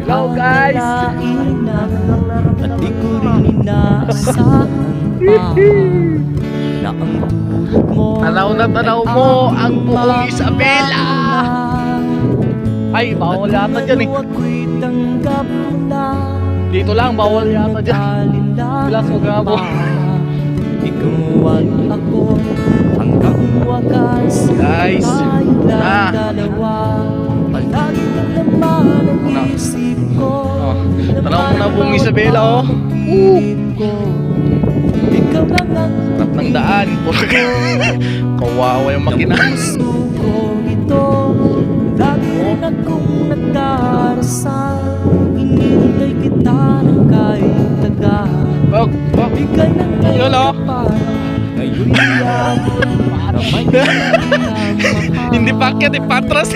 Hello guys! At di ko rin inaasahan pa na ang tulad mo Tanaw na tanaw mo ang buong Isabela! Ay, bawal yata dyan eh. Dito lang, bawal yata dyan. Bilas mo gabo. Ikaw at ako hanggang wakas. Guys, tayong dalawa. Palagi na naman ang isip ko. Tanaw mo na buong Isabela oh. Ikaw lang ang Sarap ng daan. Kawawa yung makina. puso ko ito. Lagi rin akong nagdarasal. Inintay kita ng kahit tagal. Bak, bak. Bigay ng Lolo. ngayon'y ako kamay. Hindi paket, ipatras.